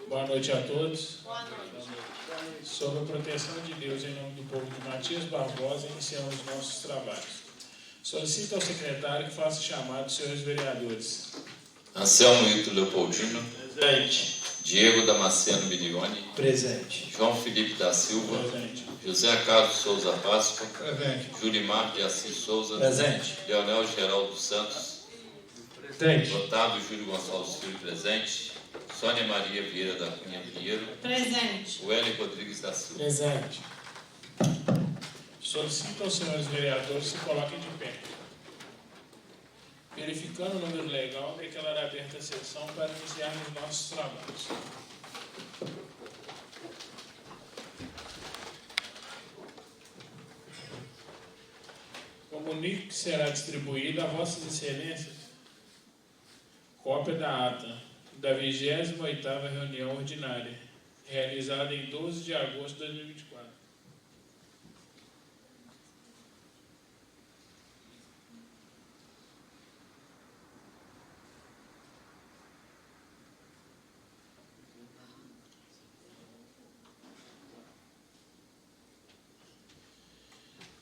Boa noite a todos. Boa noite. Sob a proteção de Deus, em nome do povo de Matias Barbosa, iniciamos nossos trabalhos. Solicito ao secretário que faça chamado dos senhores vereadores. Anselmo Ito Leopoldino. Presente. Diego Damasceno Milione. Presente. João Felipe da Silva. Presente. José Carlos Souza Páscoa. Presente. Julimar de Assis Souza. Presente. Leonel Geraldo Santos. Presente. Otávio Júlio Gonçalves Filho, presente. Sônia Maria Vieira da Cunha Pinheiro. Presente. Wélio Rodrigues da Silva. Presente. Solicito aos senhores vereadores se coloquem de pé. Verificando o número legal, declaro aberta a sessão para iniciarmos nossos trabalhos. Comunico que será distribuída a vossas excelências cópia da ata da 28ª reunião ordinária, realizada em 12 de agosto de 2024.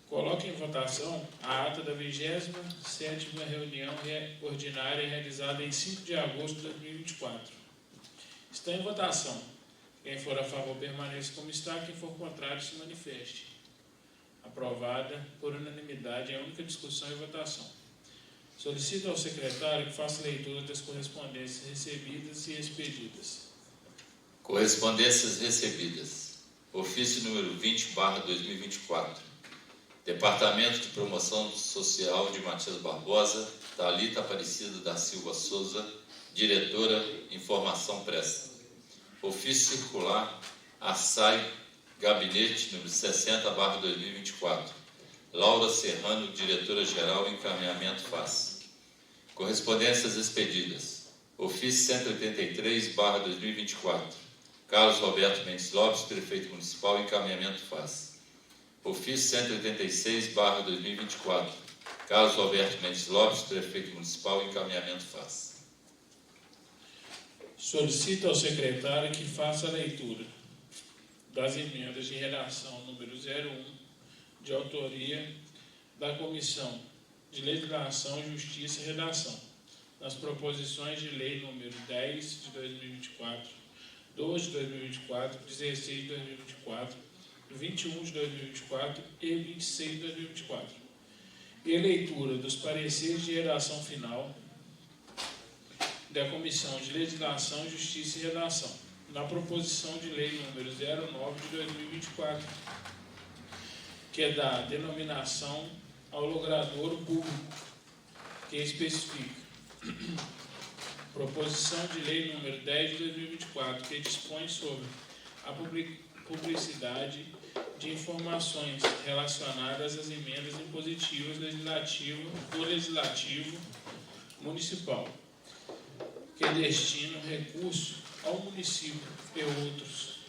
Coloque em votação a ata da 27ª reunião ordinária realizada em 5 de agosto de 2024. Está em votação. Quem for a favor permaneça como está, quem for contrário se manifeste. Aprovada por unanimidade em única discussão e votação. Solicito ao secretário que faça leitura das correspondências recebidas e expedidas. Correspondências recebidas. Ofício número 20/2024. Departamento de Promoção Social de Matias Barbosa, Thalita Aparecida da Silva Souza, diretora, Informação Presta. Ofício circular, ASAI, Gabinete número 60/2024. Laura Serrano, diretora-geral, encaminhamento FAS. Correspondências expedidas. Ofício 183/2024. Carlos Roberto Mendes Lopes, prefeito municipal, encaminhamento FAS. Ofício 186/2024. Carlos Roberto Mendes Lopes, prefeito municipal, encaminhamento FAS. Solicito ao secretário que faça a leitura das emendas de redação número 01, de autoria da Comissão de Legislação, Justiça e Redação, nas proposições de lei número 10 de 2024, 12 de 2024, 16 de 2024, 21 de 2024 e 26 de 2024. E leitura dos pareceres de redação final da Comissão de Legislação, Justiça e Redação, na proposição de lei número 09 de 2024, que é da denominação ao logradouro público, que especifica. Proposição de lei número 10 de 2024, que dispõe sobre a publicidade de informações relacionadas às emendas impositivas do Legislativo Municipal, que destinam recurso ao município e outros,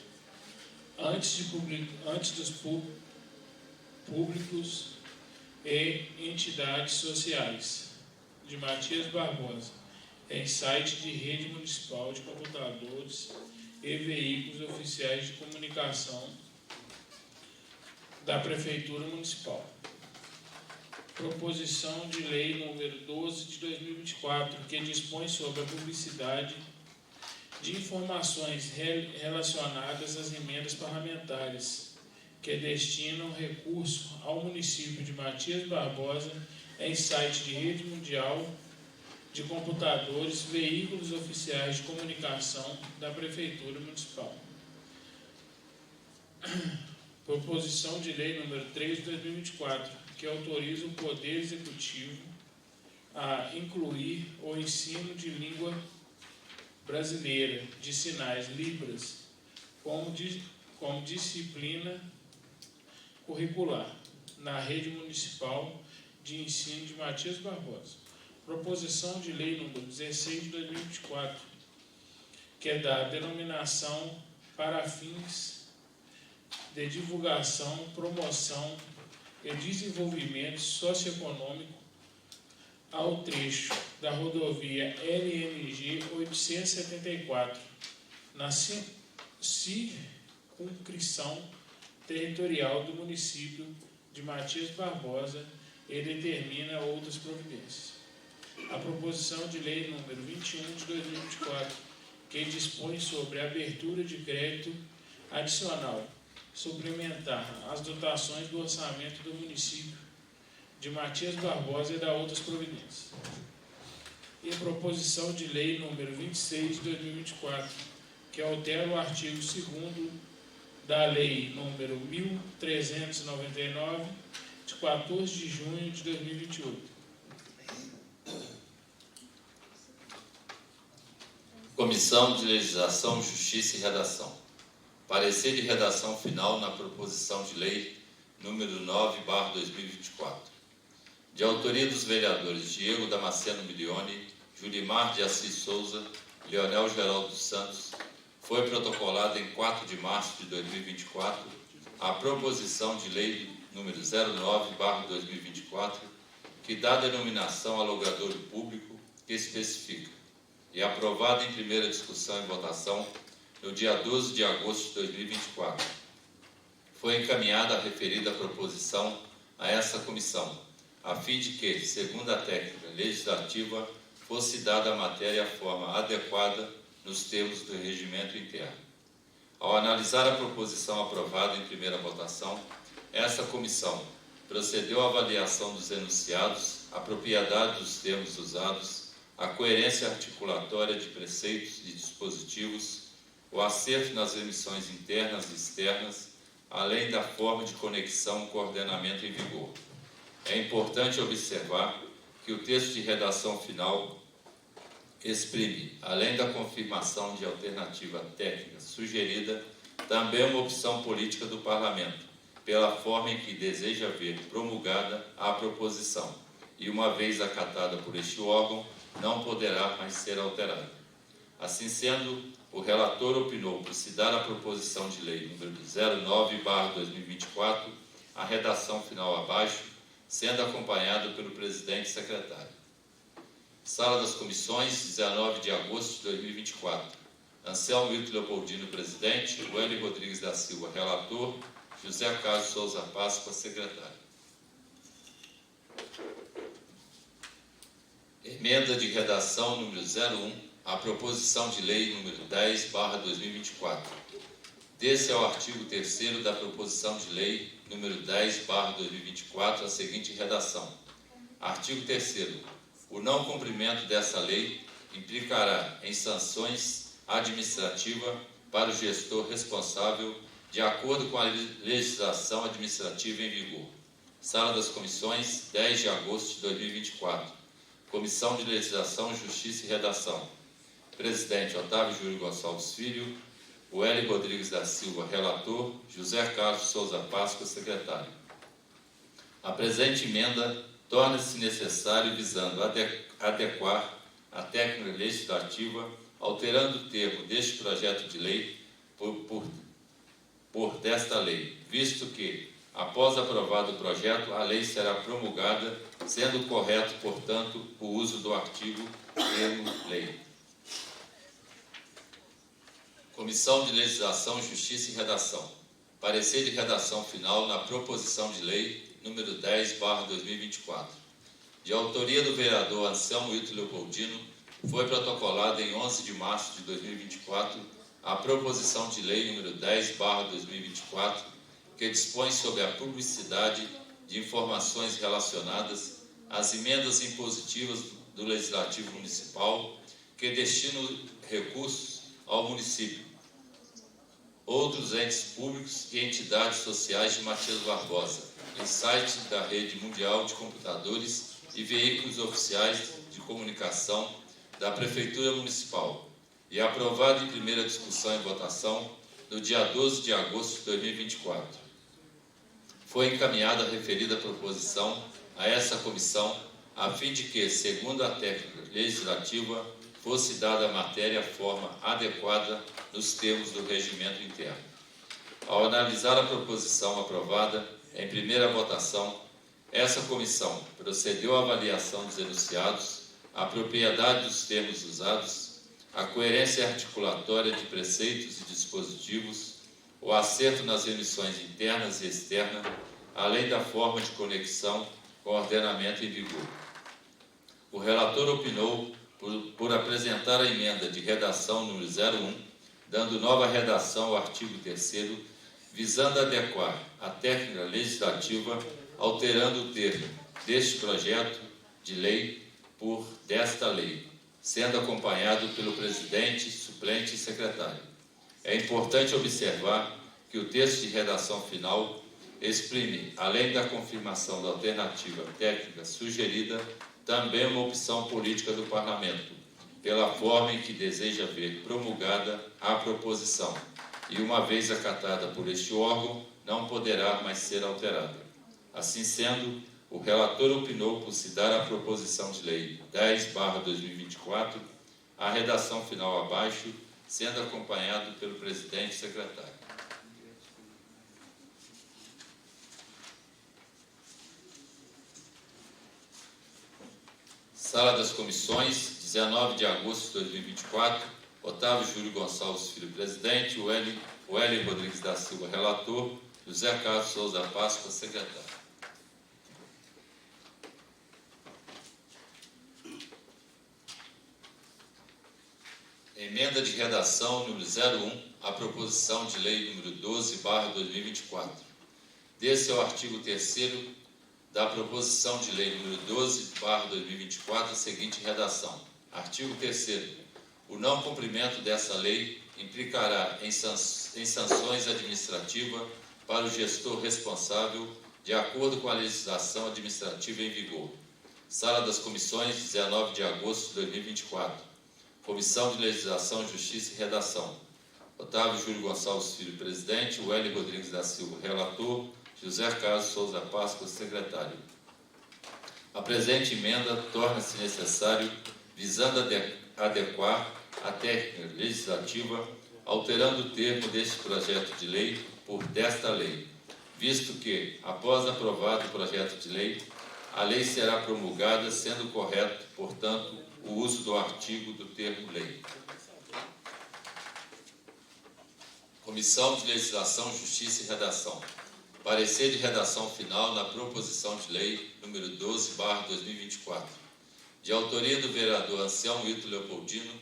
antes dos públicos e entidades sociais, de Matias Barbosa, em site de rede municipal de computadores e veículos oficiais de comunicação da Prefeitura Municipal. Proposição de lei número 12 de 2024, que dispõe sobre a publicidade de informações relacionadas às emendas parlamentares, que destinam recurso ao município de Matias Barbosa em site de rede mundial de computadores, veículos oficiais de comunicação da Prefeitura Municipal. Proposição de lei número 3 de 2024, que autoriza o Poder Executivo a incluir o ensino de língua brasileira de sinais Libras como disciplina curricular na rede municipal de ensino de Matias Barbosa. Proposição de lei número 16 de 2024, que é da denominação para fins de divulgação, promoção e desenvolvimento socioeconômico ao trecho da rodovia LNG 874, na circunscrição territorial do município de Matias Barbosa e determina outras providências. A proposição de lei número 21 de 2024, que dispõe sobre a abertura de crédito adicional suplementar às dotações do orçamento do município de Matias Barbosa e da outras providências. E a proposição de lei número 26 de 2024, que altera o artigo 2º da lei número 1399, de 14 de junho de 2028. Comissão de Legislação, Justiça e Redação. Parecer de redação final na proposição de lei número 9/2024. De autoria dos vereadores Diego Damasceno Milioni, Julimar de Assis Souza, Leonel Geraldo dos Santos, foi protocolada em 4 de março de 2024 a proposição de lei número 09/2024, que dá denominação a logrador público que especifica, e aprovada em primeira discussão e votação no dia 12 de agosto de 2024. Foi encaminhada a referida proposição a essa comissão, a fim de que, segundo a técnica legislativa, fosse dada à matéria a forma adequada nos termos do regimento interno. Ao analisar a proposição aprovada em primeira votação, essa comissão procedeu à avaliação dos enunciados, a propriedade dos termos usados, a coerência articulatória de preceitos e dispositivos, o acerto nas emissões internas e externas, além da forma de conexão e coordenamento em vigor. É importante observar que o texto de redação final exprime, além da confirmação de alternativa técnica sugerida, também uma opção política do Parlamento, pela forma em que deseja ver promulgada a proposição, e uma vez acatada por este órgão, não poderá mais ser alterada. Assim sendo, o relator opinou por se dar à proposição de lei número 09/2024 a redação final abaixo, sendo acompanhado pelo presidente e secretário. Sala das Comissões, 19 de agosto de 2024. Anselmo Wilton Leopoldino, presidente. Wélio Rodrigues da Silva, relator. José Carlos Souza Páscoa, secretário. Emenda de redação número 01, a proposição de lei número 10/2024. Desse ao artigo 3º da proposição de lei número 10/2024 a seguinte redação. Artigo 3º. O não cumprimento dessa lei implicará em sanções administrativas para o gestor responsável, de acordo com a legislação administrativa em vigor. Sala das Comissões, 10 de agosto de 2024. Comissão de Legislação, Justiça e Redação. Presidente Otávio Júlio Gonçalves Filho, Wélio Rodrigues da Silva, relator, José Carlos Souza Páscoa, secretário. A presente emenda torna-se necessário visando adequar a técnica legislativa, alterando o termo deste projeto de lei por desta lei, visto que, após aprovado o projeto, a lei será promulgada, sendo correto, portanto, o uso do artigo termo lei. Comissão de Legislação, Justiça e Redação. Parecer de redação final na proposição de lei número 10/2024. De autoria do vereador Anselmo Wilton Leopoldino, foi protocolada em 11 de março de 2024 a proposição de lei número 10/2024, que dispõe sobre a publicidade de informações relacionadas às emendas impositivas do Legislativo Municipal, que destinam recursos ao município, outros entes públicos e entidades sociais de Matias Barbosa, em site da Rede Mundial de Computadores e veículos oficiais de comunicação da Prefeitura Municipal, e aprovado em primeira discussão e votação no dia 12 de agosto de 2024. Foi encaminhada a referida proposição a essa comissão, a fim de que, segundo a técnica legislativa, fosse dada a matéria a forma adequada nos termos do regimento interno. Ao analisar a proposição aprovada em primeira votação, essa comissão procedeu à avaliação dos enunciados, a propriedade dos termos usados, a coerência articulatória de preceitos e dispositivos, o acerto nas remissões internas e externas, além da forma de conexão com o ordenamento em vigor. O relator opinou por apresentar a emenda de redação número 01, dando nova redação ao artigo 3º, visando adequar a técnica legislativa, alterando o termo deste projeto de lei por desta lei, sendo acompanhado pelo presidente, suplente e secretário. É importante observar que o texto de redação final exprime, além da confirmação da alternativa técnica sugerida, também uma opção política do Parlamento, pela forma em que deseja ver promulgada a proposição, e uma vez acatada por este órgão, não poderá mais ser alterada. Assim sendo, o relator opinou por se dar à proposição de lei 10/2024 a redação final abaixo, sendo acompanhado pelo presidente e secretário. Sala das Comissões, 19 de agosto de 2024, Otávio Júlio Gonçalves Filho, presidente, o Hélio Rodrigues da Silva, relator, José Carlos Souza Páscoa, secretário. Emenda de redação número 01, à proposição de lei número 12/2024. Desse é o artigo 3º da proposição de lei número 12/2024, a seguinte redação. Artigo 3º. O não cumprimento dessa lei implicará em sanções administrativas para o gestor responsável, de acordo com a legislação administrativa em vigor. Sala das Comissões, 19 de agosto de 2024. Comissão de Legislação, Justiça e Redação. Otávio Júlio Gonçalves Filho, presidente, o Hélio Rodrigues da Silva, relator, José Carlos Souza Páscoa, secretário. A presente emenda torna-se necessário visando adequar a técnica legislativa, alterando o termo deste projeto de lei por desta lei, visto que, após aprovado o projeto de lei, a lei será promulgada, sendo correto, portanto, o uso do artigo do termo lei. Comissão de Legislação, Justiça e Redação. Parecer de redação final na proposição de lei número 12/2024. De autoria do vereador Anselmo Hilton Leopoldino,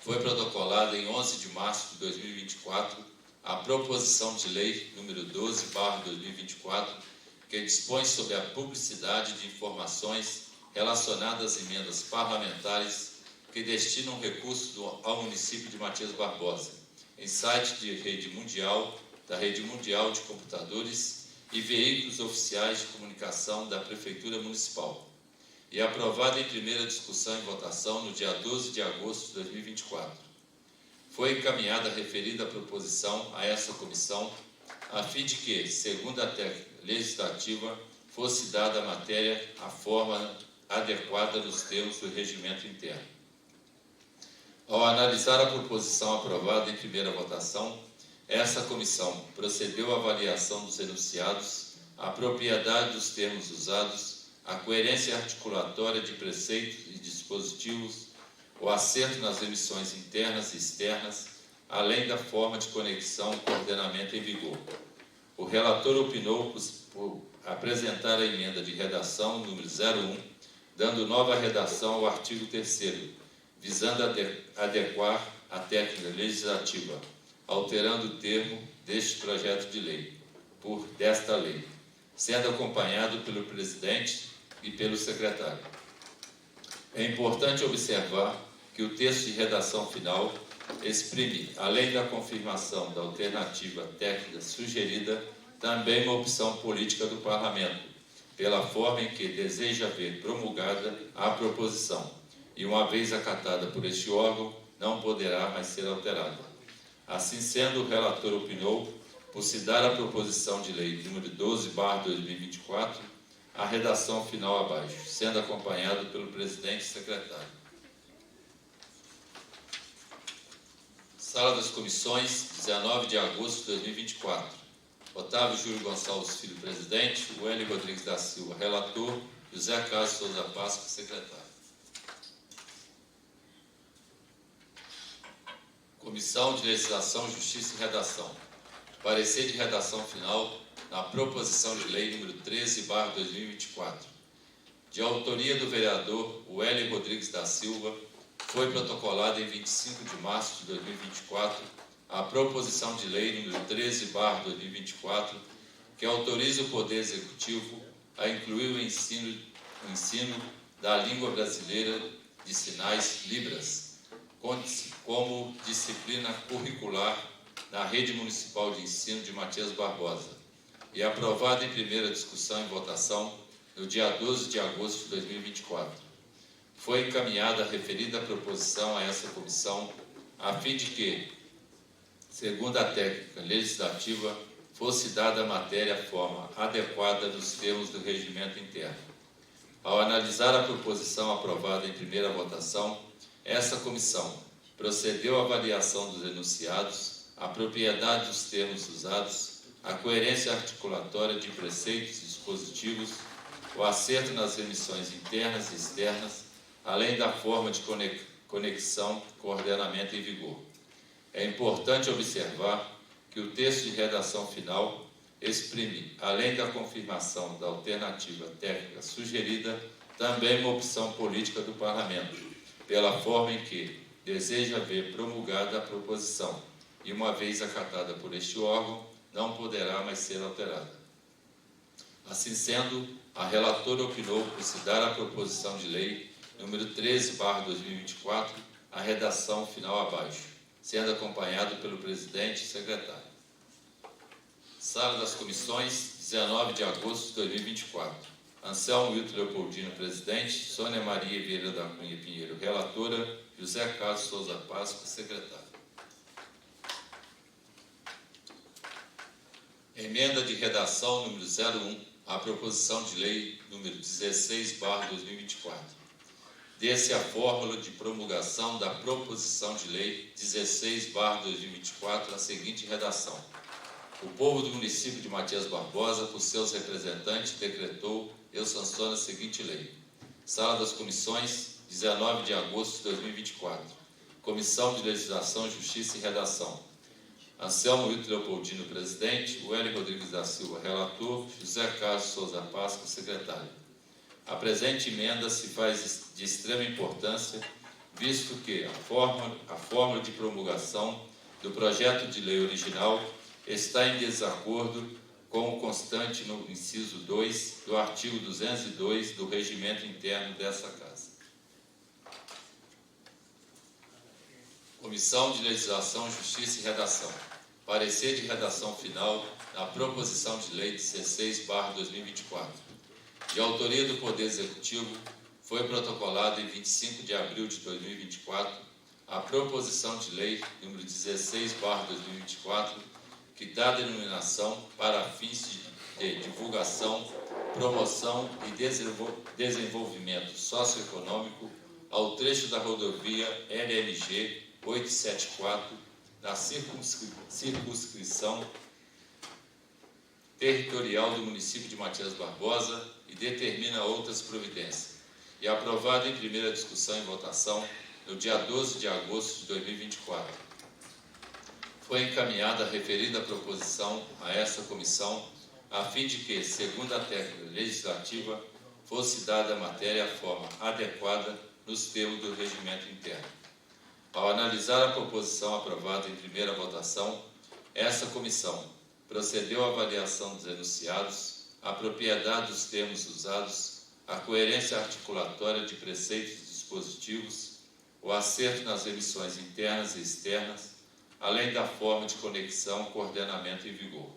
foi protocolada em 11 de março de 2024 a proposição de lei número 12/2024, que dispõe sobre a publicidade de informações relacionadas às emendas parlamentares que destinam recursos ao município de Matias Barbosa, em site da Rede Mundial de Computadores e veículos oficiais de comunicação da Prefeitura Municipal, e aprovada em primeira discussão e votação no dia 12 de agosto de 2024. Foi encaminhada a referida proposição a essa comissão, a fim de que, segundo a técnica legislativa, fosse dada à matéria a forma adequada nos termos do regimento interno. Ao analisar a proposição aprovada em primeira votação, essa comissão procedeu à avaliação dos enunciados, a propriedade dos termos usados, a coerência articulatória de preceitos e dispositivos, o acerto nas remissões internas e externas, além da forma de conexão com o ordenamento em vigor. O relator opinou por apresentar a emenda de redação número 01, dando nova redação ao artigo 3º, visando adequar a técnica legislativa, alterando o termo deste projeto de lei, por desta lei, sendo acompanhado pelo presidente e pelo secretário. É importante observar que o texto de redação final exprime, além da confirmação da alternativa técnica sugerida, também uma opção política do Parlamento, pela forma em que deseja ver promulgada a proposição, e uma vez acatada por este órgão, não poderá mais ser alterada. Assim sendo, o relator opinou por se dar à proposição de lei número 12/2024 a redação final abaixo, sendo acompanhado pelo presidente e secretário. Sala das Comissões, 19 de agosto de 2024. Otávio Júlio Gonçalves Filho, presidente, o Hélio Rodrigues da Silva, relator, José Carlos Souza Páscoa, secretário. Comissão de Legislação, Justiça e Redação. Parecer de redação final na proposição de lei número 13/2024. De autoria do vereador Wélio Rodrigues da Silva, foi protocolada em 25 de março de 2024 a proposição de lei número 13/2024, que autoriza o Poder Executivo a incluir o ensino da língua brasileira de sinais Libras como disciplina curricular na Rede Municipal de Ensino de Matias Barbosa e aprovada em primeira discussão e votação no dia 12 de agosto de 2024. Foi encaminhada a referida proposição a essa comissão a fim de que, segundo a técnica legislativa, fosse dada à matéria a forma adequada nos termos do regimento interno. Ao analisar a proposição aprovada em primeira votação, essa comissão procedeu à avaliação dos enunciados, a propriedade dos termos usados, a coerência articulatória de preceitos e dispositivos, o acerto nas remissões internas e externas, além da forma de conexão, coordenamento e vigor. É importante observar que o texto de redação final exprime, além da confirmação da alternativa técnica sugerida, também uma opção política do Parlamento, pela forma em que deseja ver promulgada a proposição e, uma vez acatada por este órgão, não poderá mais ser alterada. Assim sendo, a relatora opinou por se dar à proposição de lei número 13/2024 a redação final abaixo, sendo acompanhado pelo presidente e secretário. Sala das Comissões, 19 de agosto de 2024. Anselmo Wilton Leopoldino, presidente. Sônia Maria Vieira da Cunha Pinheiro, relatora. José Carlos Souza Páscoa, secretário. Emenda de redação número 01 à proposição de lei número 16/2024. Dê-se a fórmula de promulgação da proposição de lei 16/2024 a seguinte redação. O povo do município de Matias Barbosa, por seus representantes, decretou e sanciona a seguinte lei. Sala das Comissões, 19 de agosto de 2024. Comissão de Legislação, Justiça e Redação. Anselmo Wilton Leopoldino, presidente. Wélio Rodrigues da Silva, relator. José Carlos Souza Páscoa, secretário. A presente emenda se faz de extrema importância, visto que a fórmula de promulgação do projeto de lei original está em desacordo com o constante no inciso 2 do artigo 202 do regimento interno dessa Casa. Comissão de Legislação, Justiça e Redação. Parecer de redação final na proposição de lei 16/2024. De autoria do Poder Executivo, foi protocolada em 25 de abril de 2024 a proposição de lei número 16/2024, que dá denominação para fins de divulgação, promoção e desenvolvimento socioeconômico ao trecho da rodovia LNG 874, na circunscrição territorial do município de Matias Barbosa e determina outras providências, e aprovada em primeira discussão e votação no dia 12 de agosto de 2024. Foi encaminhada a referida proposição a essa comissão, a fim de que, segundo a técnica legislativa, fosse dada a matéria a forma adequada nos termos do regimento interno. Ao analisar a proposição aprovada em primeira votação, essa comissão procedeu à avaliação dos enunciados, a propriedade dos termos usados, a coerência articulatória de preceitos e dispositivos, o acerto nas remissões internas e externas, além da forma de conexão, coordenamento e vigor.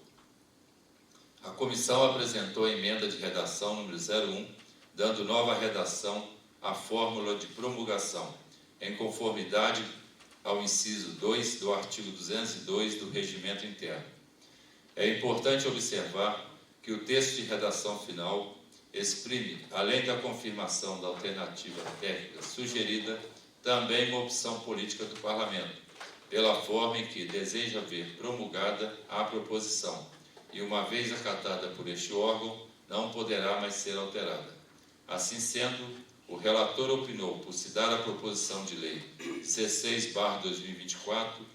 A comissão apresentou a emenda de redação número 01, dando nova redação à fórmula de promulgação, em conformidade ao inciso 2 do artigo 202 do regimento interno. É importante observar que o texto de redação final exprime, além da confirmação da alternativa técnica sugerida, também uma opção política do Parlamento, pela forma em que deseja ver promulgada a proposição, e uma vez acatada por este órgão, não poderá mais ser alterada. Assim sendo, o relator opinou por se dar a proposição de lei 16/2024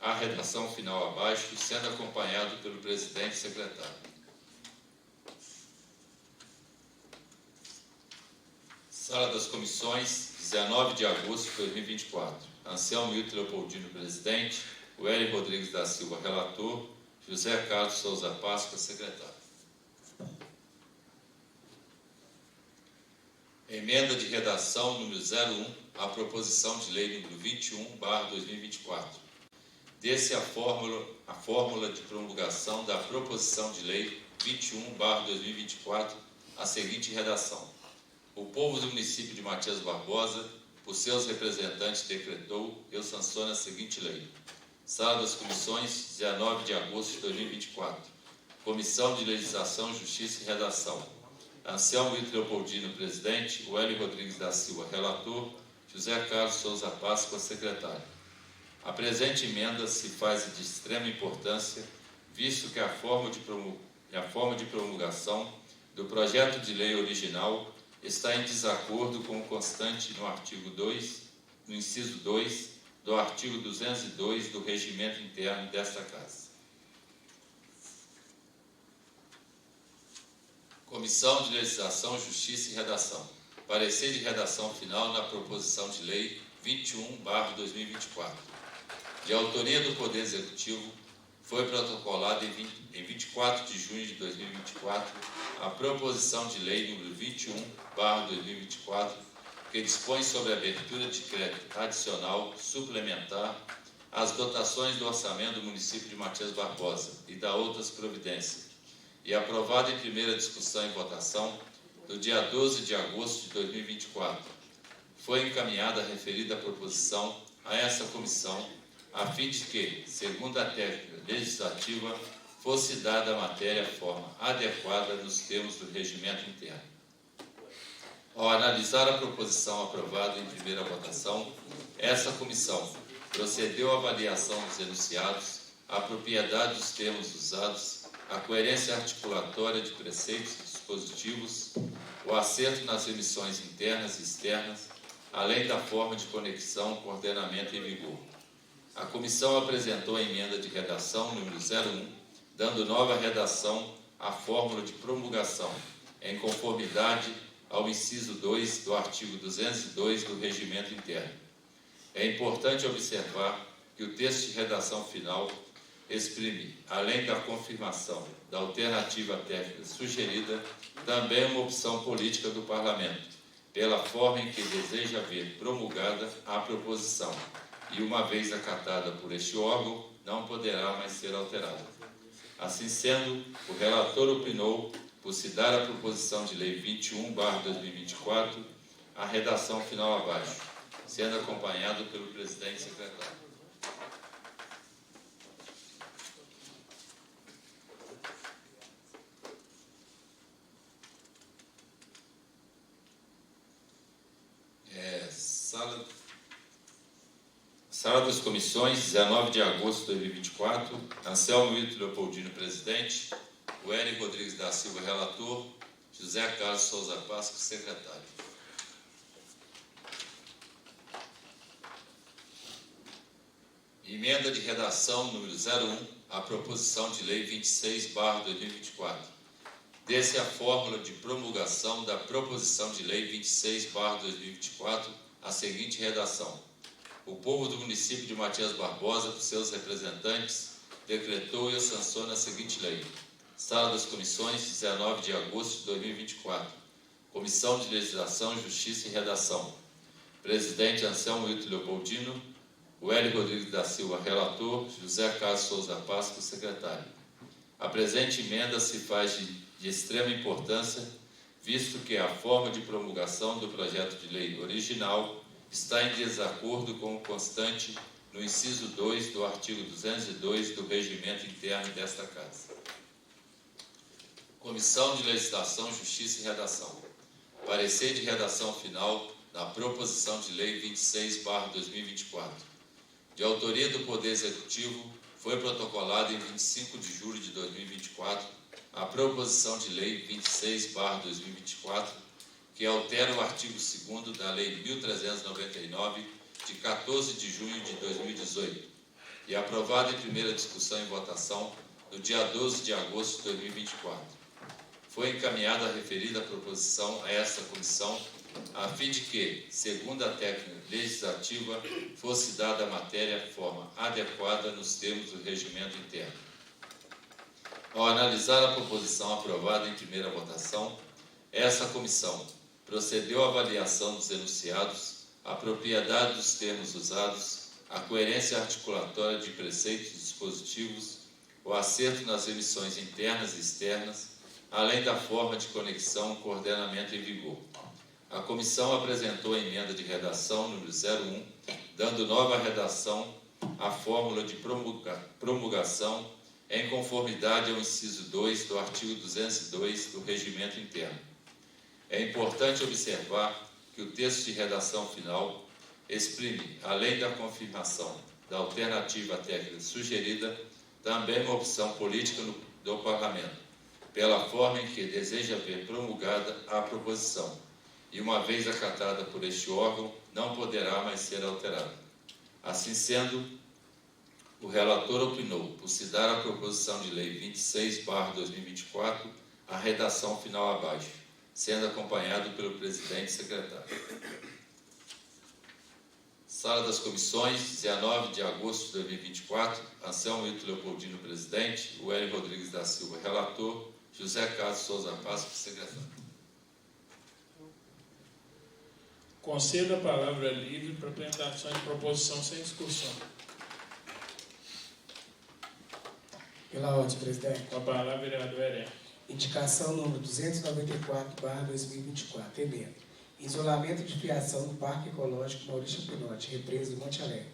a redação final abaixo, sendo acompanhado pelo presidente e secretário. Sala das Comissões, 19 de agosto de 2024. Anselmo Hilton Leopoldino, presidente. Wélio Rodrigues da Silva, relator. José Carlos Souza Páscoa, secretário. Emenda de redação número 01 à proposição de lei número 21/2024. Desse a fórmula de promulgação da proposição de lei 21/2024, a seguinte redação: o povo do município de Matias Barbosa, por seus representantes, decretou e sanciona a seguinte lei. Sala das Comissões, 19 de agosto de 2024. Comissão de Legislação, Justiça e Redação. Anselmo Hilton Leopoldino, presidente. Wélio Rodrigues da Silva, relator. José Carlos Souza Páscoa, secretário. A presente emenda se faz de extrema importância, visto que a forma de promulgação do projeto de lei original está em desacordo com o constante no artigo 2, no inciso 2, do artigo 202 do Regimento Interno desta Casa. Comissão de Legislação, Justiça e Redação. Parecer de redação final na proposição de lei 21/2024. De autoria do Poder Executivo, foi protocolada em 24 de junho de 2024 a proposição de lei número 21/2024, que dispõe sobre a abertura de crédito adicional suplementar às dotações do orçamento do município de Matias Barbosa e da outras providências, e aprovada em primeira discussão e votação no dia 12 de agosto de 2024. Foi encaminhada a referida proposição a essa comissão, a fim de que, segundo a técnica legislativa, fosse dada a matéria forma adequada nos termos do regimento interno. Ao analisar a proposição aprovada em primeira votação, essa comissão procedeu à avaliação dos enunciados, a propriedade dos termos usados, a coerência articulatória de preceitos e dispositivos, o acerto nas emissões internas e externas, além da forma de conexão com ordenamento em vigor. A comissão apresentou a emenda de redação número 01, dando nova redação à fórmula de promulgação, em conformidade ao inciso 2 do artigo 202 do Regimento Interno. É importante observar que o texto de redação final exprime, além da confirmação da alternativa técnica sugerida, também uma opção política do Parlamento, pela forma em que deseja ver promulgada a proposição, e uma vez acatada por este órgão, não poderá mais ser alterada. Assim sendo, o relator opinou por se dar à proposição de lei 21/2024 a redação final abaixo, sendo acompanhado pelo presidente e secretário. Sala das Comissões, 19 de agosto de 2024. Anselmo Hilton Leopoldino, presidente. Wélio Rodrigues da Silva, relator. José Carlos Souza Páscoa, secretário. Emenda de redação número 01 à proposição de lei 26/2024. Desse a fórmula de promulgação da proposição de lei 26/2024, a seguinte redação: o povo do município de Matias Barbosa, por seus representantes, decretou e sanciona a seguinte lei. Sala das Comissões, 19 de agosto de 2024. Comissão de Legislação, Justiça e Redação. Presidente Anselmo Hilton Leopoldino. Wélio Rodrigues da Silva, relator. José Carlos Souza Páscoa, secretário. A presente emenda se faz de extrema importância, visto que a forma de promulgação do projeto de lei original está em desacordo com o constante no inciso 2 do artigo 202 do Regimento Interno desta Casa. Comissão de Legislação, Justiça e Redação. Parecer de redação final na proposição de lei 26/2024. De autoria do Poder Executivo, foi protocolada em 25 de julho de 2024 a proposição de lei 26/2024, que altera o artigo 2º da Lei 1399, de 14 de junho de 2018, e aprovada em primeira discussão e votação no dia 12 de agosto de 2024. Foi encaminhada a referida proposição a esta comissão, a fim de que, segundo a técnica legislativa, fosse dada a matéria forma adequada nos termos do regimento interno. Ao analisar a proposição aprovada em primeira votação, essa comissão procedeu à avaliação dos enunciados, a propriedade dos termos usados, a coerência articulatória de preceitos e dispositivos, o acerto nas emissões internas e externas, além da forma de conexão e coordenamento em vigor. A comissão apresentou a emenda de redação número 01, dando nova redação à fórmula de promulgação em conformidade ao inciso 2 do artigo 202 do Regimento Interno. É importante observar que o texto de redação final exprime, além da confirmação da alternativa técnica sugerida, também uma opção política do Parlamento, pela forma em que deseja ver promulgada a proposição, e uma vez acatada por este órgão, não poderá mais ser alterada. Assim sendo, o relator opinou por se dar à proposição de lei 26/2024 a redação final abaixo, sendo acompanhado pelo presidente e secretário. Sala das Comissões, 19 de agosto de 2024, Anselmo Milton Leopoldino, presidente, o Hélio Rodrigues da Silva, relator, José Carlos Souza Pasco, secretário. Concedo a palavra livre para apresentação de proposição sem discussão. Pela ordem, presidente. Com a palavra, vereador Heré. Indicação número 294/2024, emenda. Isolamento de fiação do Parque Ecológico Maurício Pinotti, represa do Monte Alegre.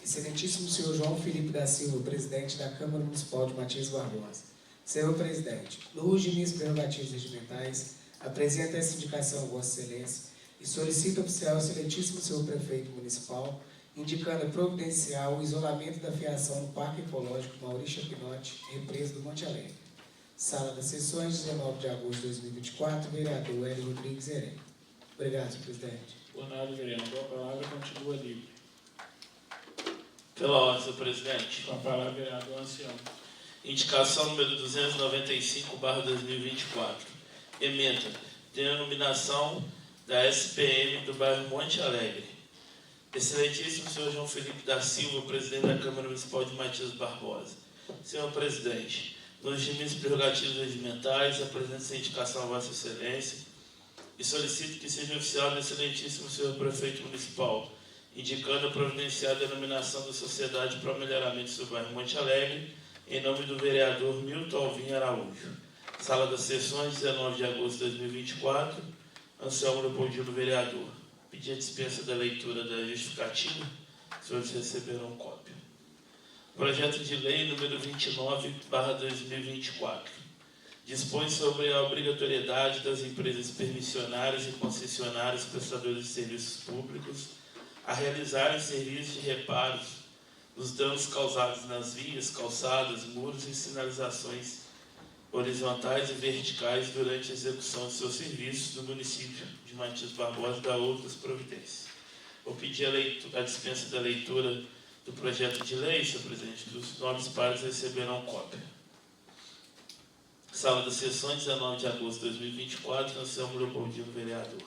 Excelentíssimo senhor João Felipe da Silva, presidente da Câmara Municipal de Matias Barbosa. Senhor presidente, no uso de minhas prerrogativas regimentais, apresento essa indicação a Vossa Excelência e solicito oficial ao excelentíssimo senhor prefeito municipal, indicando providenciar o isolamento da fiação no Parque Ecológico Maurício Pinotti, represa do Monte Alegre. Sala das Sessões, 19 de agosto de 2024, vereador Hélio Rodrigues Heré. Obrigado, senhor presidente. Por nada, vereador. A palavra continua livre. Pela ordem, senhor presidente. Com a palavra, vereador Anciano. Indicação número 295/2024. Emenda. Denominação da SPM do bairro Monte Alegre. Excelentíssimo senhor João Felipe da Silva, presidente da Câmara Municipal de Matias Barbosa. Senhor presidente, nos limites prerrogativos regimentais, apresento essa indicação a Vossa Excelência e solicito que seja oficial do excelentíssimo senhor prefeito municipal, indicando a providenciar a denominação da Sociedade para o Melhoramento do bairro Monte Alegre, em nome do vereador Milton Alvim Araújo. Sala das Sessões, 19 de agosto de 2024, Anselmo Leopoldino, vereador. Pedir a dispensa da leitura da justificativa, os senhores receberão cópia. Projeto de lei número 29/2024. Dispõe sobre a obrigatoriedade das empresas permissionárias e concessionárias prestadoras de serviços públicos a realizarem serviços de reparos dos danos causados nas vias, calçadas, muros e sinalizações horizontais e verticais durante a execução de seus serviços no município de Matias Barbosa e da outras providências. Vou pedir a dispensa da leitura do projeto de lei, senhor presidente, que os nobres pares receberão cópia. Sala das Sessões, 19 de agosto de 2024, Anselmo Leopoldino, vereador.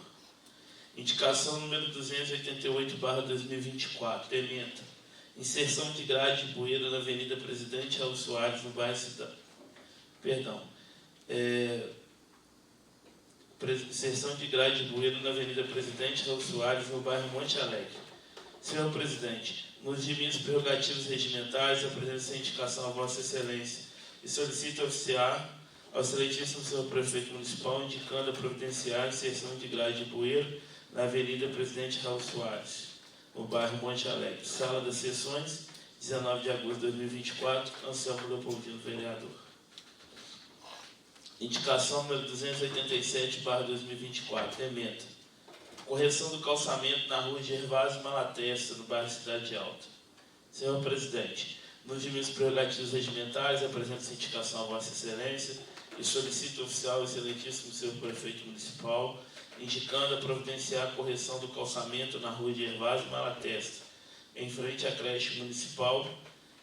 Indicação número 288/2024, emenda. Inserção de grade de bueira na Avenida Presidente Raul Soares, no bairro Cidade. Inserção de grade de bueira na Avenida Presidente Raul Soares, no bairro Monte Alegre. Senhor presidente, nos limites prerrogativos regimentais, apresento essa indicação a Vossa Excelência e solicito oficiar ao excelentíssimo senhor prefeito municipal, indicando a providenciar a inserção de grade de bueiro na Avenida Presidente Raul Soares, no bairro Monte Alegre. Sala das Sessões, 19 de agosto de 2024, Anselmo Leopoldino, vereador. Indicação número 287/2024, emenda. Correção do calçamento na rua Gervásio Malatesta, no bairro Cidade Alta. Senhor presidente, nos limites prerrogativos regimentais, apresento essa indicação a Vossa Excelência e solicito oficial ao excelentíssimo senhor prefeito municipal, indicando a providenciar a correção do calçamento na rua Gervásio Malatesta, em frente à creche municipal,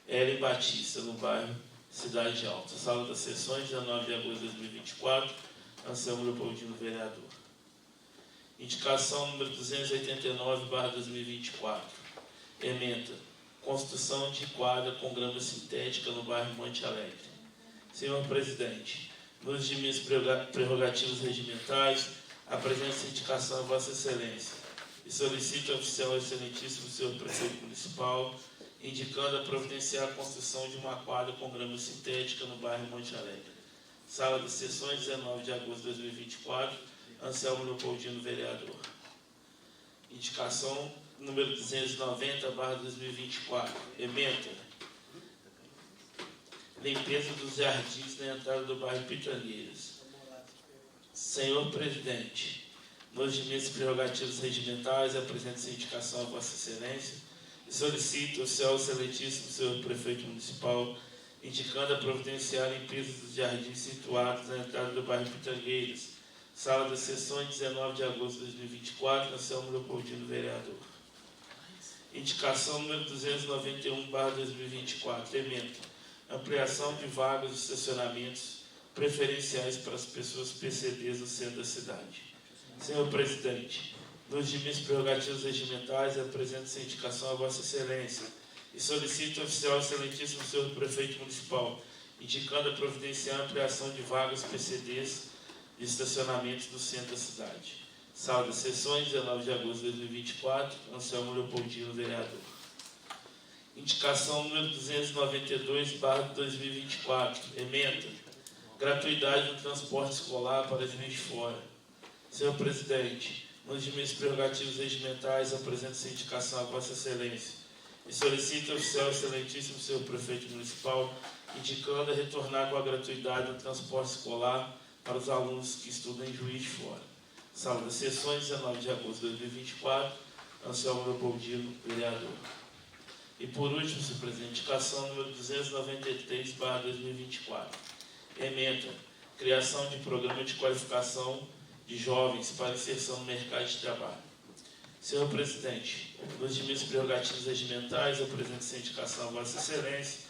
L. Batista, no bairro Cidade Alta. Sala das Sessões, 19 de agosto de 2024. Anselmo Leopoldino, vereador. Indicação número 289/2024. Ementa. Construção de quadra com grama sintética no bairro Monte Alegre. Senhor Presidente, nos de minhas prerrogativas regimentais, apresento essa indicação a Vossa Excelência e solicito ao oficial excelentíssimo senhor prefeito municipal, indicando a providenciar a construção de uma quadra com grama sintética no bairro Monte Alegre. Sala das Sessões, 19 de agosto de 2024. Anselmo Leopoldino, vereador. Indicação número 290/2024. Ementa. Limpeza dos jardins na entrada do bairro Pitangueiras. Senhor Presidente, nos de minhas prerrogativas regimentais, apresento essa indicação a Vossa Excelência e solicito ao senhor excelentíssimo senhor prefeito municipal, indicando a providenciar a limpeza dos jardins situados na entrada do bairro Pitangueiras. Sala das Sessões, 19 de agosto de 2024. Anselmo Leopoldino, vereador. Indicação número 291/2024. Ementa. Ampliação de vagas de estacionamentos preferenciais para as pessoas PCDs no centro da cidade. Senhor Presidente, nos de minhas prerrogativas regimentais, apresento essa indicação a Vossa Excelência e solicito ao oficial excelentíssimo senhor prefeito municipal, indicando a providenciar a ampliação de vagas PCDs de estacionamentos do centro da cidade. Sala das Sessões, 19 de agosto de 2024. Anselmo Leopoldino, vereador. Indicação número 292/2024. Ementa. Gratuidade no transporte escolar para Juiz de Fora. Senhor Presidente, nos de minhas prerrogativas regimentais, apresento essa indicação a Vossa Excelência e solicito ao oficial excelentíssimo senhor prefeito municipal, indicando a retornar com a gratuidade no transporte escolar para os alunos que estudam em Juiz de Fora. Sala das Sessões, 19 de agosto de 2024. Anselmo Leopoldino, vereador. E por último, senhor presidente, indicação número 293/2024. Ementa. Criação de programa de qualificação de jovens para inserção no mercado de trabalho. Senhor Presidente, nos de minhas prerrogativas regimentais, apresento essa indicação a Vossa Excelência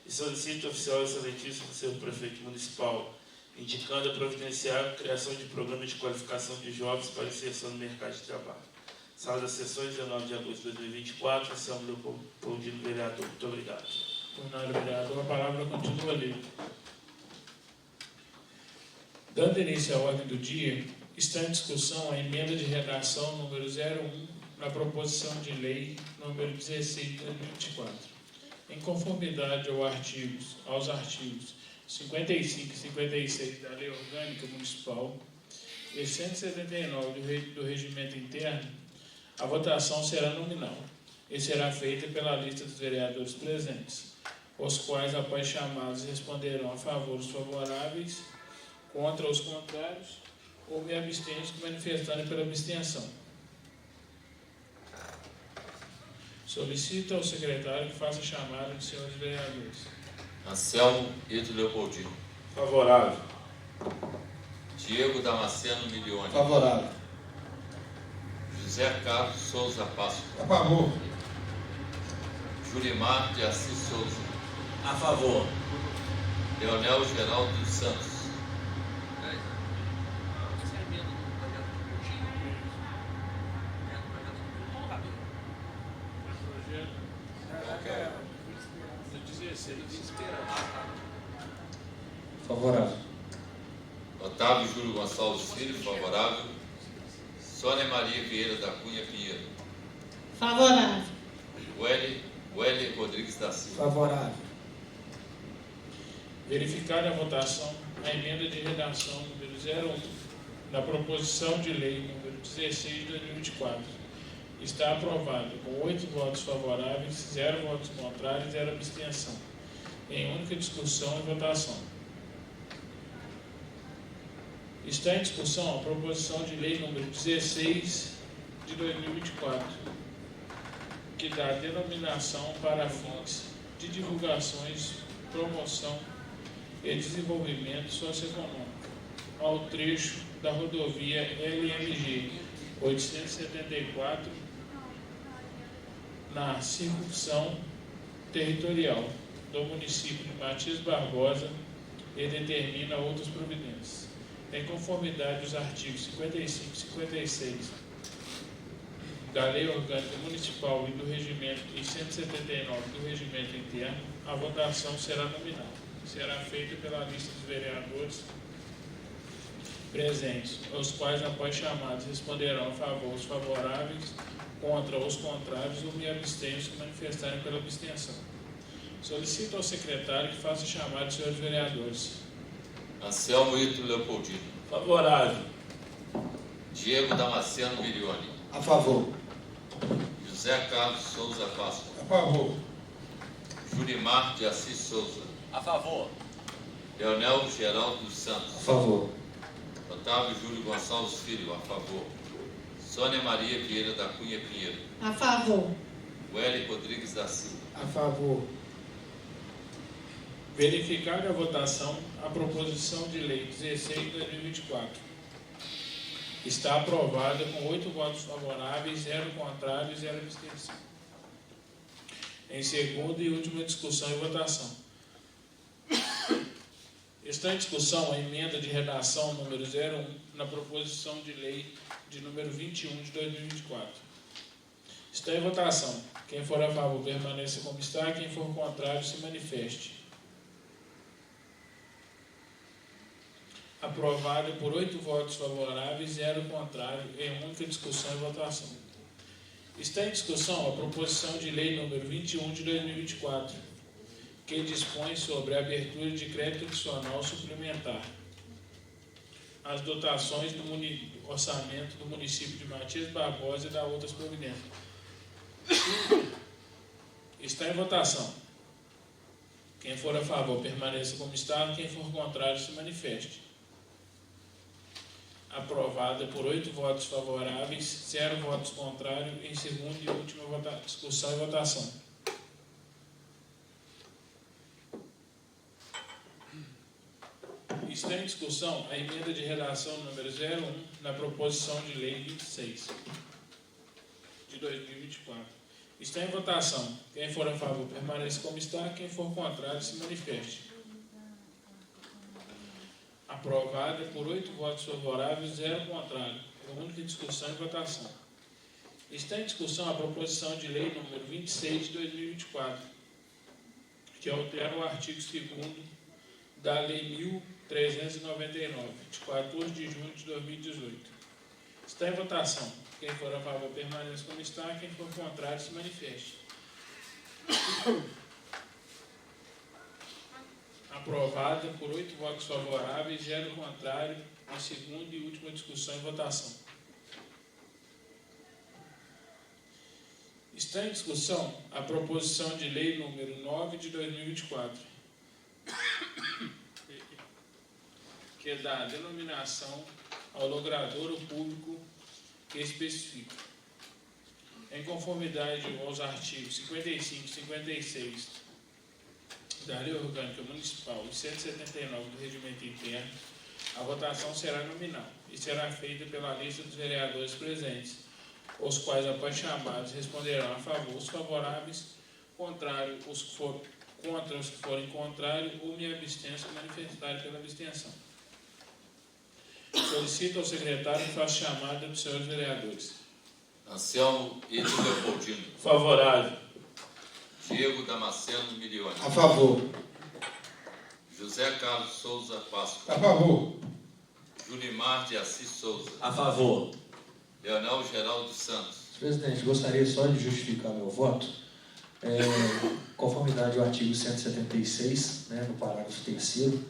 e solicito ao oficial excelentíssimo senhor prefeito municipal, indicando a providenciar a criação de programa de qualificação de jovens para inserção no mercado de trabalho. Sala das Sessões, 19 de agosto de 2024. Anselmo Leopoldino, vereador. Muito obrigado. Tornado vereador, a palavra continua ali. Dando início à ordem do dia, está em discussão a emenda de redação número 01 na proposição de lei número 16 de 2024. Em conformidade aos artigos 55 e 56 da Lei Orgânica Municipal e 179 do Regimento Interno, a votação será nominal e será feita pela lista dos vereadores presentes, os quais, após chamados, responderão a favor os favoráveis, contra os contrários ou me abstêm se manifestarem pela abstenção. Solicito ao secretário que faça a chamada dos senhores vereadores. Anselmo Ito Leopoldino. Favorável. Diego Damasceno Milione. Favorável. José Carlos Souza Passo. A favor. Julimar de Assis Souza. A favor. Leonel Geraldo dos Santos. Favorável. Otávio Júlio Gonçalves Filho, favorável. Sônia Maria Vieira da Cunha Pinheiro. Favorável. Welle Rodrigues da Silva. Favorável. Verificada a votação, a emenda de redação número 01 na proposição de lei número 16 de 2024 está aprovada com 8 votos favoráveis, 0 votos contrários e 0 abstenção, em única discussão e votação. Está em discussão a proposição de lei número 16 de 2024, que dá denominação para fins de divulgações, promoção e desenvolvimento socioeconômico ao trecho da rodovia LMG 874 na circunção territorial do município de Matias Barbosa e determina outras providências. Em conformidade aos artigos 55 e 56 da Lei Orgânica Municipal e do Regimento e 179 do Regimento Interno, a votação será nominal. Será feita pela lista dos vereadores presentes, os quais, após chamados, responderão a favor os favoráveis, contra os contrários ou me abstenham se manifestarem pela abstenção. Solicito ao secretário que faça chamada dos senhores vereadores. Anselmo Ito Leopoldino. Favorável. Diego Damasceno Milione. A favor. José Carlos Souza Páscoa. A favor. Jurimar de Assis Souza. A favor. Leonel Geraldo dos A Santos. favor. Otávio Júlio Gonçalves Filho, a favor. Sônia Maria Vieira da Cunha Pinheiro. A favor. Wely Rodrigues da Silva. A favor. Verificada a votação, a proposição de lei 16 de 2024 está aprovada com 8 votos favoráveis, 0 contrários e 0 abstenção. Em segunda e última discussão e votação. Está em discussão a emenda de redação número 01 na proposição de lei de número 21 de 2024. Está em votação. Quem for a favor permaneça como está, quem for contrário se manifeste. Aprovada por 8 votos favoráveis, 0 contrário, em única discussão e votação. Está em discussão a proposição de lei número 21 de 2024, que dispõe sobre a abertura de crédito adicional suplementar às dotações do orçamento do município de Matias Barbosa e da outras providências. Está em votação. Quem for a favor permaneça como está, quem for contrário se manifeste. Aprovada por 8 votos favoráveis, 0 votos contrários, em segunda e última discussão e votação. Está em discussão a emenda de redação número 01 na proposição de lei 26 de 2024. Está em votação. Quem for a favor permaneça como está, quem for contrário se manifeste. Aprovada por 8 votos favoráveis, 0 contrário. É a única discussão e votação. Está em discussão a proposição de lei número 26 de 2024, que altera o artigo 2º da Lei 1.399, de 14 de junho de 2018. Está em votação. Quem for a favor permaneça como está, quem for contrário se manifeste. Aprovada por 8 votos favoráveis, 0 contrário, em segunda e última discussão e votação. Está em discussão a proposição de lei número 9 de 2024, que dá denominação ao logradouro público que especifica, em conformidade aos artigos 55 e 56 da Lei Orgânica Municipal e 179 do Regimento Interno, a votação será nominal e será feita pela lista dos vereadores presentes, os quais, após chamados, responderão a favor os favoráveis, contrário os que for, contra os que forem contrários ou me abstenham se manifestarem pela abstenção. Solicito ao secretário que faça chamada dos senhores vereadores. Anselmo Ito Leopoldino. Favorável. Diego Damasceno Milione. A favor. José Carlos Souza Páscoa. A favor. Jurimar de Assis Souza. A favor. Leonel Geraldo dos Santos. Presidente, gostaria só de justificar meu voto. Conformidade ao artigo 176, né, no parágrafo 3º,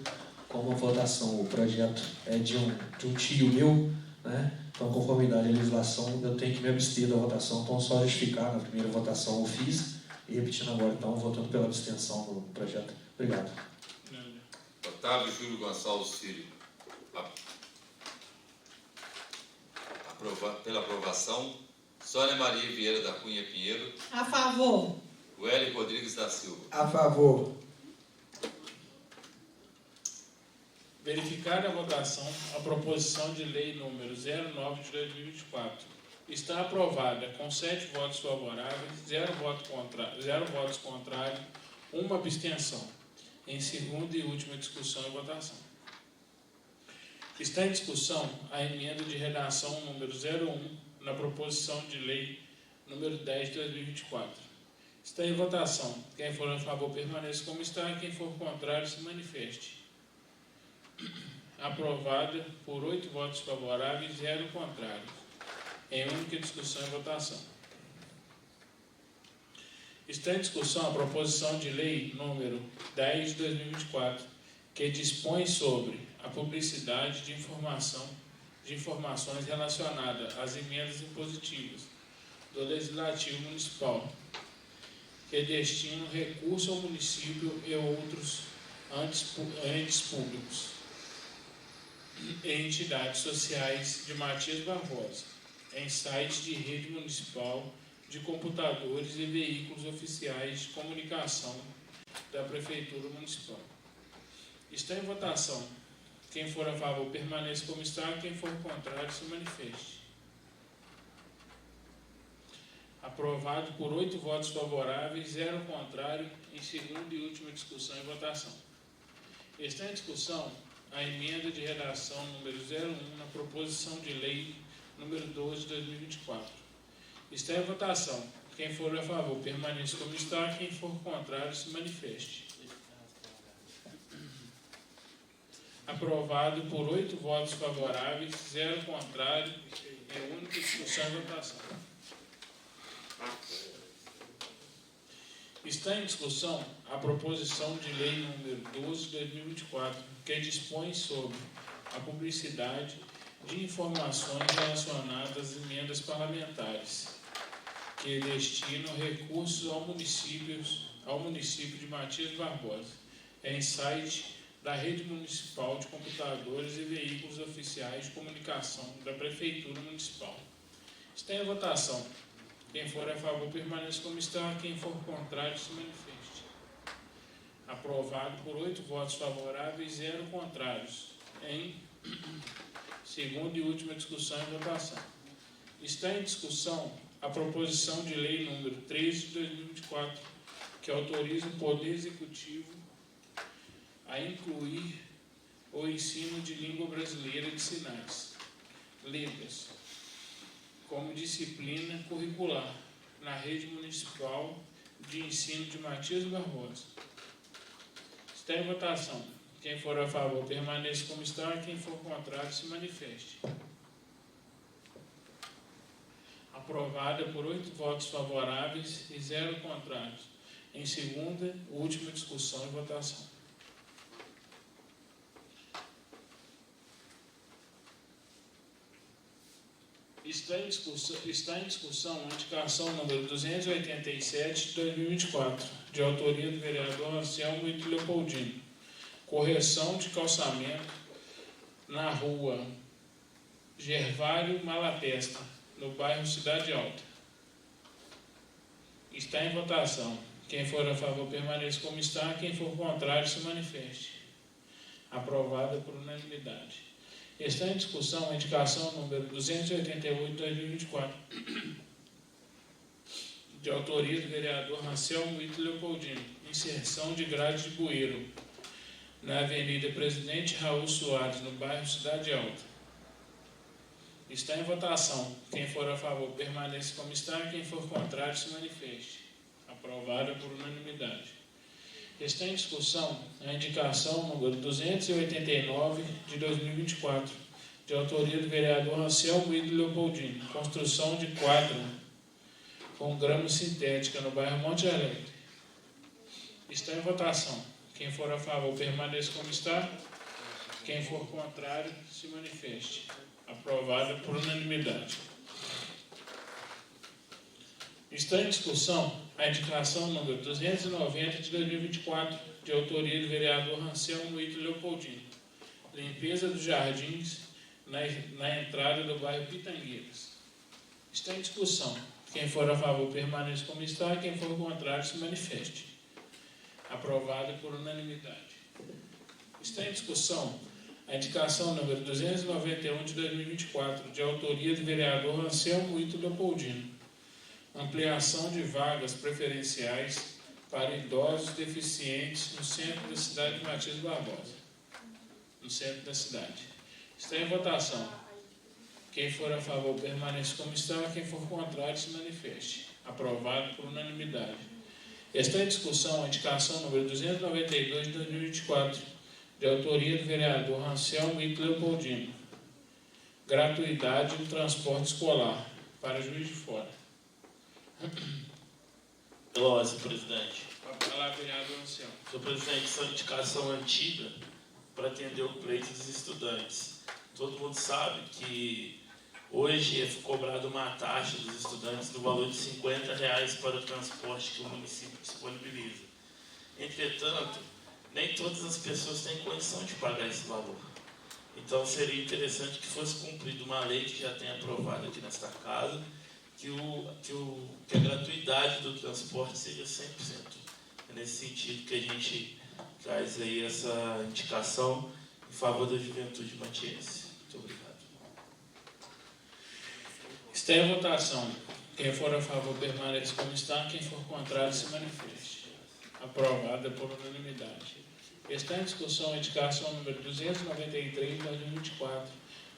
como a votação, o projeto é de um tio meu, né, então, conformidade à legislação, eu tenho que me abster da votação, então só justificar, na primeira votação eu fiz, e repetindo agora, então, votando pela abstenção no projeto. Obrigado. Otávio Júlio Gonçalves Filho. Pela aprovação. Sônia Maria Vieira da Cunha Pinheiro. A favor. Wely Rodrigues da Silva. A favor. Verificada a votação, a proposição de lei número 09 de 2024 está aprovada com 7 votos favoráveis, 0 votos contrários, uma abstenção. Em segunda e última discussão e votação. Está em discussão a emenda de redação número 01 na proposição de lei número 10 de 2024. Está em votação. Quem for a favor permaneça como está, quem for contrário se manifeste. Aprovada por 8 votos favoráveis e 0 contrários. Em única discussão e votação. Está em discussão a proposição de lei número 10 de 2024, que dispõe sobre a publicidade de informações relacionadas às emendas impositivas do Legislativo Municipal, que destinam recurso ao município e outros entes públicos e entidades sociais de Matias Barbosa, em sites de rede municipal de computadores e veículos oficiais de comunicação da Prefeitura Municipal. Está em votação. Quem for a favor permaneça como está, quem for contrário se manifeste. Aprovado por 8 votos favoráveis, 0 contrário, em segunda e última discussão e votação. Está em discussão a emenda de redação número 01 na proposição de lei número 12 de 2024. Está em votação. Quem for a favor permaneça como está, quem for contrário se manifeste. Aprovado por 8 votos favoráveis, 0 contrário, em única discussão e votação. Está em discussão a proposição de lei número 12 de 2024, que dispõe sobre a publicidade de informações relacionadas às emendas parlamentares, que destinam recursos ao município de Matias Barbosa, em site da Rede Municipal de Computadores e Veículos Oficiais de Comunicação da Prefeitura Municipal. Está em votação. Quem for a favor permaneça como está, quem for contrário se manifeste. Aprovado por 8 votos favoráveis e 0 contrários. Em segunda e última discussão e votação. Está em discussão a proposição de lei número 13 de 2024, que autoriza o Poder Executivo a incluir o ensino de língua brasileira de sinais, Libras, como disciplina curricular na rede municipal de ensino de Matias Barbosa. Está em votação. Quem for a favor permaneça como está, quem for contrário se manifeste. Aprovada por 8 votos favoráveis e 0 contrários. Em segunda, última discussão e votação. Está em discussão a indicação número 287 de 2024, de autoria do vereador Anselmo Ito Leopoldino. Correção de calçamento na rua Gervário Malatesta, no bairro Cidade Alta. Está em votação. Quem for a favor permaneça como está, quem for contrário se manifeste. Aprovada por unanimidade. Está em discussão a indicação número 288 de 2024, de autoria do vereador Anselmo Ito Leopoldino, inserção de grade de bueiro na Avenida Presidente Raul Soares, no bairro Cidade Alta. Está em votação. Quem for a favor permaneça como está, quem for contrário se manifeste. Aprovada por unanimidade. Está em discussão a indicação número 289 de 2024, de autoria do vereador Anselmo Ito Leopoldino, construção de quadra com grama sintética no bairro Monte Alegre. Está em votação. Quem for a favor permaneça como está, quem for contrário se manifeste. Aprovada por unanimidade. Está em discussão a indicação número 290 de 2024, de autoria do vereador Anselmo Ito Leopoldino, limpeza dos jardins na entrada do bairro Pitangueiras. Está em discussão. Quem for a favor permaneça como está, quem for contrário se manifeste. Aprovada por unanimidade. Está em discussão a indicação número 291 de 2024, de autoria do vereador Anselmo Ito Leopoldino, ampliação de vagas preferenciais para idosos deficientes no centro da cidade de Matias Barbosa. No centro da cidade. Está em votação. Quem for a favor, permaneça como está. Quem for contrário, se manifeste. Aprovado por unanimidade. Está em discussão a indicação número 292 de 2024, de autoria do vereador Anselmo Ito Leopoldino. Gratuidade do transporte escolar para Juiz de Fora. Veloso, presidente. A palavra, vereador Anselmo. Senhor presidente, essa indicação antiga para atender o pleito dos estudantes. Todo mundo sabe que hoje é cobrada uma taxa dos estudantes no valor de R$50 para o transporte que o município disponibiliza. Entretanto, nem todas as pessoas têm condição de pagar esse valor. Então, seria interessante que fosse cumprida uma lei que já tem aprovado aqui nesta casa, que a gratuidade do transporte seja 100%. É nesse sentido que a gente traz aí essa indicação em favor da juventude matiense. Muito obrigado. Está em votação. Quem for a favor, permaneça como está. Quem for contrário, se manifeste. Aprovada por unanimidade. Está em discussão a indicação número 293 de 2024,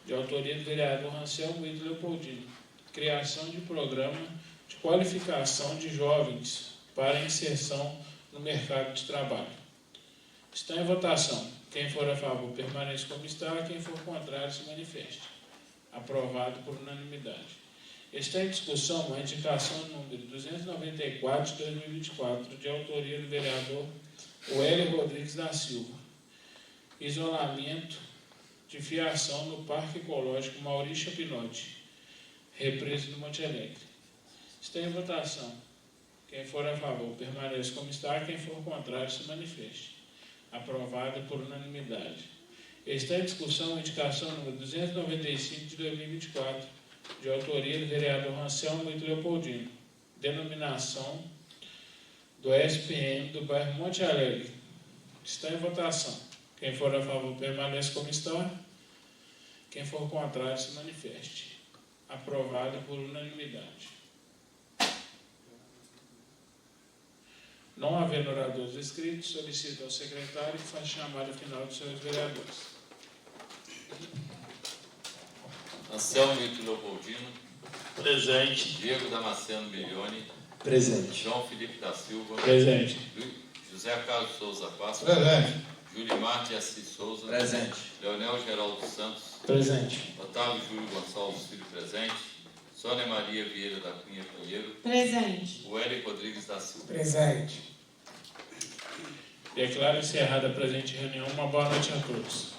de autoria do vereador Anselmo Ito Leopoldino. Criação de programa de qualificação de jovens para inserção no mercado de trabalho. Está em votação. Quem for a favor, permaneça como está. Quem for contrário, se manifeste. Aprovado por unanimidade. Está em discussão a indicação número 294 de 2024, de autoria do vereador Wélio Rodrigues da Silva. Isolamento de fiação no Parque Ecológico Maurício Pinotti, represa do Monte Alegre. Está em votação. Quem for a favor, permaneça como está. Quem for contrário, se manifeste. Aprovada por unanimidade. Está em discussão a indicação número 295 de 2024, de autoria do vereador Anselmo Ito Leopoldino. Denominação do SPM do bairro Monte Alegre. Está em votação. Quem for a favor, permaneça como está. Quem for contrário, se manifeste. Aprovado por unanimidade. Não havendo oradores inscritos, solicito ao secretário que faça chamada final dos seus vereadores. Anselmo Ito Leopoldino. Presente. Diego Damasceno Milione. Presente. João Felipe da Silva. Presente. José Carlos Souza Passos. Presente. Julimar de Assis Souza. Presente. Leonel Geraldo Santos. Presente. Otávio Júlio Gonçalves Filho presente. Sônia Maria Vieira da Cunha Pinheiro. Presente. Wélio Rodrigues da Silva. Presente. Declaro encerrada a presente reunião. Uma boa noite a todos.